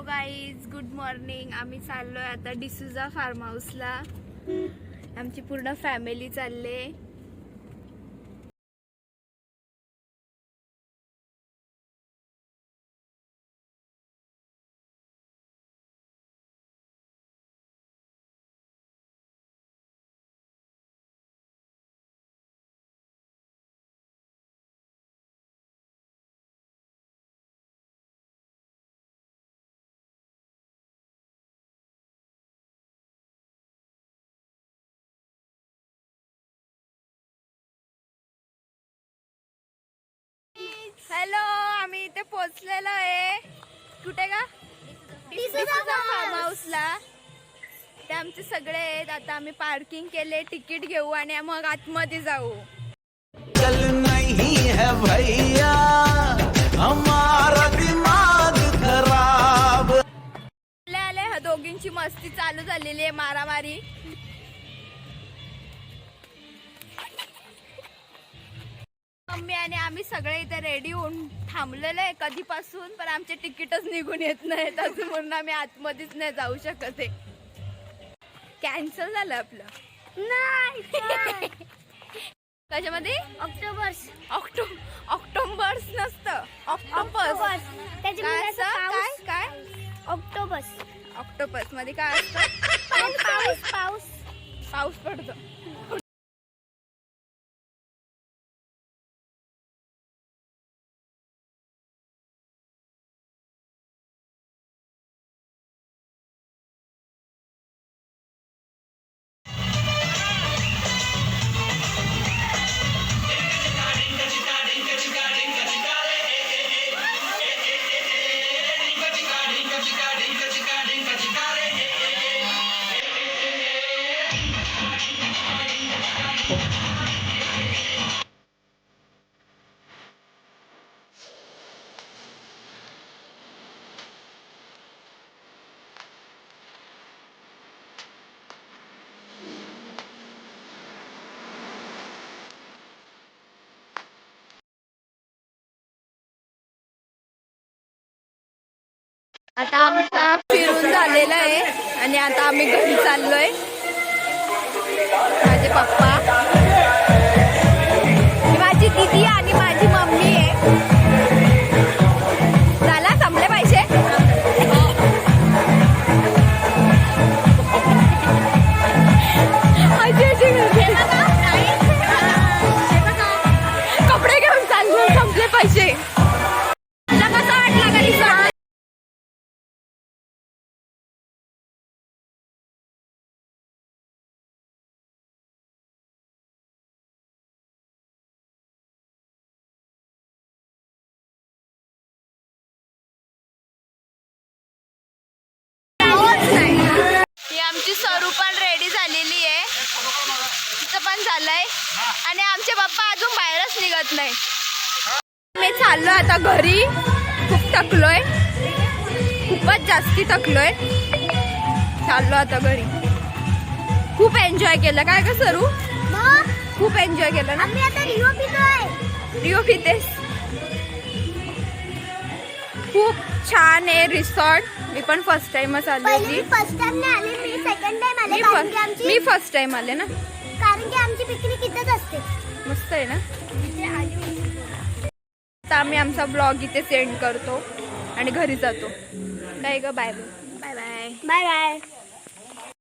Hello guys, good morning. आम्ही चाललोय आता डिसूजा फार्म हाऊसला. आमची पूर्ण फॅमिली चालले. हॅलो, आम्ही इथे पोहोचलेलो आहे. कुठे का? डिसूजा फार्म हाऊसला. ते आमचे सगळे आहेत. आता आम्ही पार्किंग केले, तिकीट घेऊ आणि मग आतमध्ये जाऊ. चल नहीं है भैया हमारा दिमाग खराब. आले ह्या दोघींची मस्ती चालू झालेली आहे, मारामारी. मम्मी आणि आम्ही सगळे इथे रेडी होऊन थांबलेलो आहे कधीपासून, पण आमचे तिकीटच निघून येत नाहीत अजून, म्हणून आम्ही आतमध्येच नाही जाऊ शकत आहे. कॅन्सल झालं आपलं. नाही कशामध्ये? ऑक्टोबर्स नसतं, ऑक्टोपस. काय ऑक्टोपस मध्ये काय असतं? पाऊस पडतो. आता आमचा फिरून झालेला आहे आणि आता आम्ही घरी चाललोय. माझे पप्पा, माझी दीदी आणि माझी मम्मी आहे. झाला, संपले पैसे. कपडे घेऊन चाललो, संपले पैसे. तुला कसं वाटलं घरी? आमची सरू पण रेडी झालेली आहे, तिचं पण झालंय आणि आमचे पप्पा अजून बाहेरच निघत नाही. मी चाललो आता घरी. खूप थकलोय, खूपच जास्ती थकलोय. चाललो आता घरी. खूप एन्जॉय केलं काय का सरू? खूप एन्जॉय केलं ना. आम्ही आता रिओ पितेस. खूप छान आहे रिसॉर्ट. मी पण फर्स्ट टाइमच आले होती. फर्स्ट टाइम नाही आले, मी सेकंड टाइम आले. मी फर्स्ट टाइम आले ना, कारण की आमची पिकनिक इथेच असते. मस्त आहे ना. आता आम्ही आमचा ब्लॉग इथे सेंड करतो आणि घरी जातो. काय ग, बाय बाय. Bye bye.